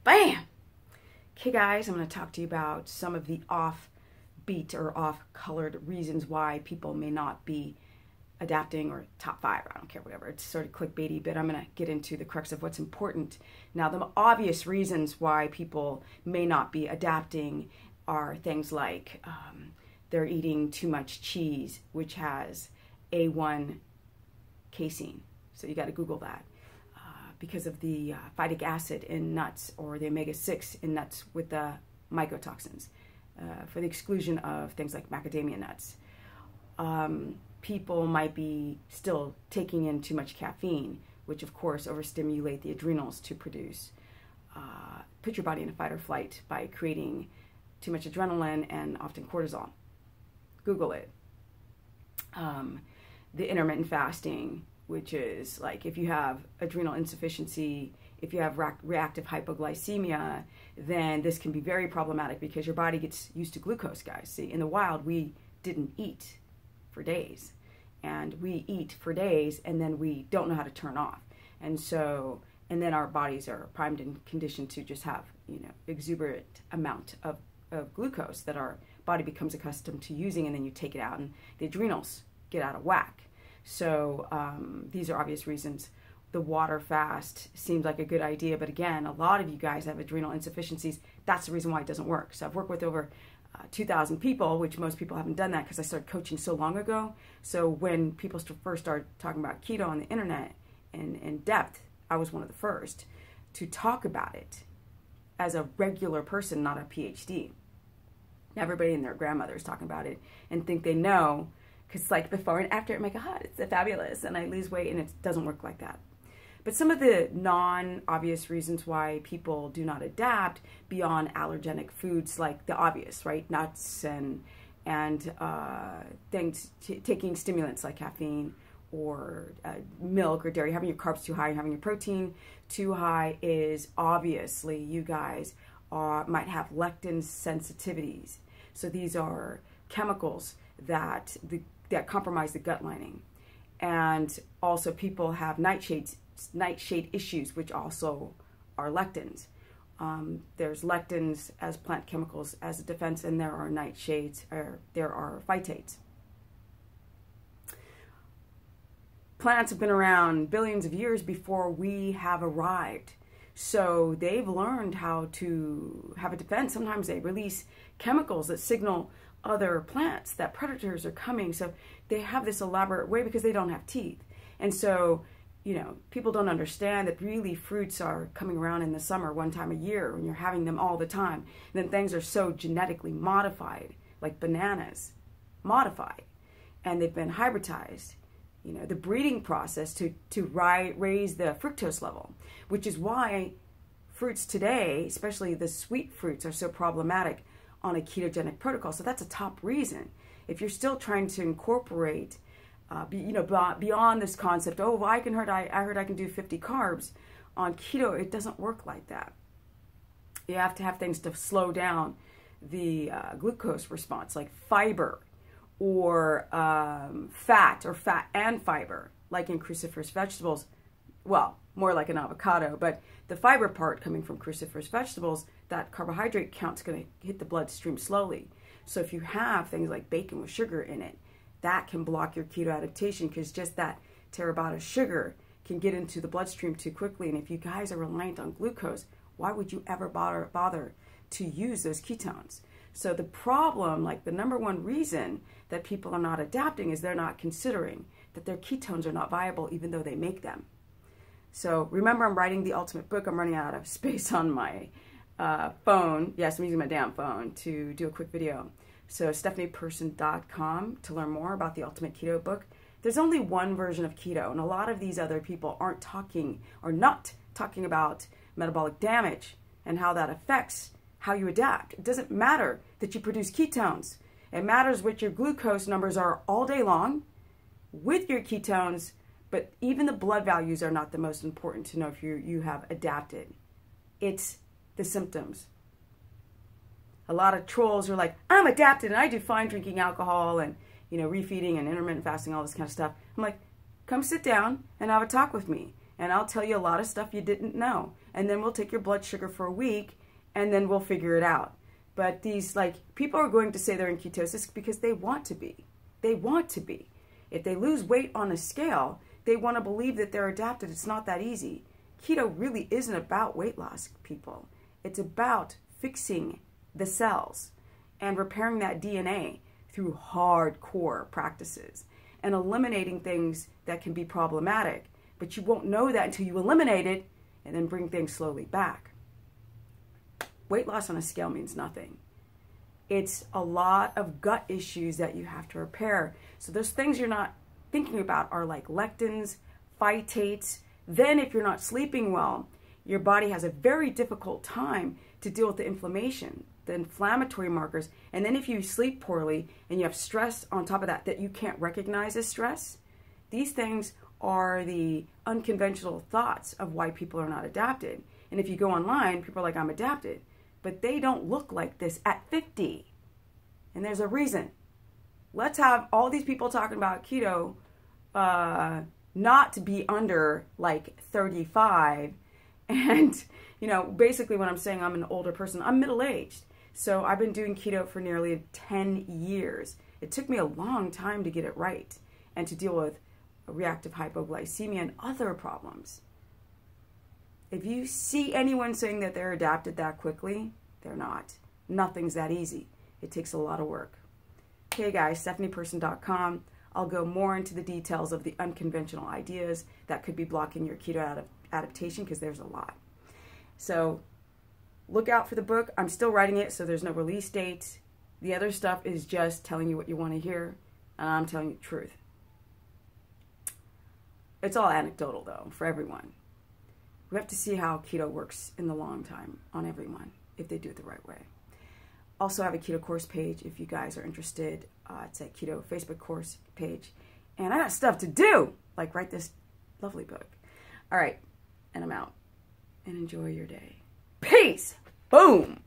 Bam! Okay guys, I'm going to talk to you about some of the offbeat or off-colored reasons why people may not be adapting, or top 5, I don't care, whatever. It's sort of clickbaity, but I'm going to get into the crux of what's important. Now, the obvious reasons why people may not be adapting are things like they're eating too much cheese, which has A1 casein. So you got to Google that. Because of the phytic acid in nuts, or the omega-6 in nuts with the mycotoxins, for the exclusion of things like macadamia nuts. People might be still taking in too much caffeine, which of course overstimulate the adrenals to produce, put your body in a fight or flight by creating too much adrenaline and often cortisol. Google it. The intermittent fasting, which is like if you have adrenal insufficiency, if you have reactive hypoglycemia, then this can be very problematic because your body gets used to glucose, guys. See, in the wild, we didn't eat for days. And we eat for days, and then we don't know how to turn off. And then our bodies are primed and conditioned to just have, exuberant amount of glucose that our body becomes accustomed to using, and then you take it out, and the adrenals get out of whack. So these are obvious reasons. The water fast seems like a good idea, but again, a lot of you guys have adrenal insufficiencies. That's the reason why it doesn't work. So I've worked with over 2,000 people, which most people haven't done that because I started coaching so long ago. So when people first started talking about keto on the internet in depth, I was one of the first to talk about it as a regular person, not a PhD. Everybody and their grandmother is talking about it and think they know, because it's like before and after, I'm like, it's fabulous, and I lose weight, and it doesn't work like that. But some of the non-obvious reasons why people do not adapt beyond allergenic foods, like the obvious, right? Nuts and things, taking stimulants like caffeine or milk or dairy, having your carbs too high, having your protein too high, is obviously you guys might have lectin sensitivities. So these are chemicals that compromise the gut lining. And also people have nightshade issues, which also are lectins. There's lectins as plant chemicals as a defense, and there are nightshades, or there are phytates. Plants have been around billions of years before we have arrived. So they've learned how to have a defense. Sometimes they release chemicals that signal other plants that predators are coming. So they have this elaborate way because they don't have teeth. And so, people don't understand that really fruits are coming around in the summer one time a year when you're having them all the time. And then things are so genetically modified, like bananas, modified, and they've been hybridized. The breeding process to raise the fructose level, which is why fruits today, especially the sweet fruits, are so problematic on a ketogenic protocol. So that's a top reason. If you're still trying to incorporate, beyond this concept, I heard I can do 50 carbs on keto, it doesn't work like that. You have to have things to slow down the glucose response, like fiber, or fat and fiber, like in cruciferous vegetables. Well, more like an avocado, but the fiber part coming from cruciferous vegetables, that carbohydrate count's going to hit the bloodstream slowly. So if you have things like bacon with sugar in it, that can block your keto adaptation, because just that terabyte of sugar can get into the bloodstream too quickly. And if you guys are reliant on glucose, why would you ever bother to use those ketones? So the problem, like the number one reason that people are not adapting, is they're not considering that their ketones are not viable even though they make them. So remember, I'm writing the ultimate book. I'm running out of space on my phone. Yes, I'm using my damn phone to do a quick video. So stephanieperson.com to learn more about the ultimate keto book. There's only one version of keto, and a lot of these other people aren't talking, or not talking, about metabolic damage and how that affects how you adapt. It doesn't matter that you produce ketones. It matters what your glucose numbers are all day long with your ketones, but even the blood values are not the most important to know if you have adapted. It's the symptoms. A lot of trolls are like, I'm adapted and I do fine drinking alcohol and, refeeding and intermittent fasting, all this kind of stuff. I'm like, come sit down and have a talk with me. and I'll tell you a lot of stuff you didn't know. And then we'll take your blood sugar for a week, and then we'll figure it out. But these, people are going to say they're in ketosis because they want to be. They want to be. If they lose weight on a scale, they want to believe that they're adapted. It's not that easy. Keto really isn't about weight loss, people. It's about fixing the cells and repairing that DNA through hardcore practices and eliminating things that can be problematic. But you won't know that until you eliminate it and then bring things slowly back. Weight loss on a scale means nothing. It's a lot of gut issues that you have to repair. So those things you're not thinking about are like lectins, phytates. Then if you're not sleeping well, your body has a very difficult time to deal with the inflammation, the inflammatory markers. And then if you sleep poorly and you have stress on top of that that you can't recognize as stress, these things are the unconventional thoughts of why people are not adapted. And if you go online, people are like, I'm adapted. But they don't look like this at 50. And there's a reason. Let's have all these people talking about keto not to be under like 35. And, basically when I'm saying I'm an older person, I'm middle-aged. So I've been doing keto for nearly 10 years. It took me a long time to get it right and to deal with reactive hypoglycemia and other problems. If you see anyone saying that they're adapted that quickly, they're not. Nothing's that easy. It takes a lot of work. Okay, guys, stephanieperson.com. I'll go more into the details of the unconventional ideas that could be blocking your keto adaptation, because there's a lot. So look out for the book. I'm still writing it, so there's no release date. The other stuff is just telling you what you want to hear, and I'm telling you the truth. It's all anecdotal, though, for everyone. We have to see how keto works in the long time on everyone, if they do it the right way. Also have a keto course page if you guys are interested. It's a keto Facebook course page. And I got stuff to do, like write this lovely book. All right, and I'm out. And enjoy your day. Peace! Boom!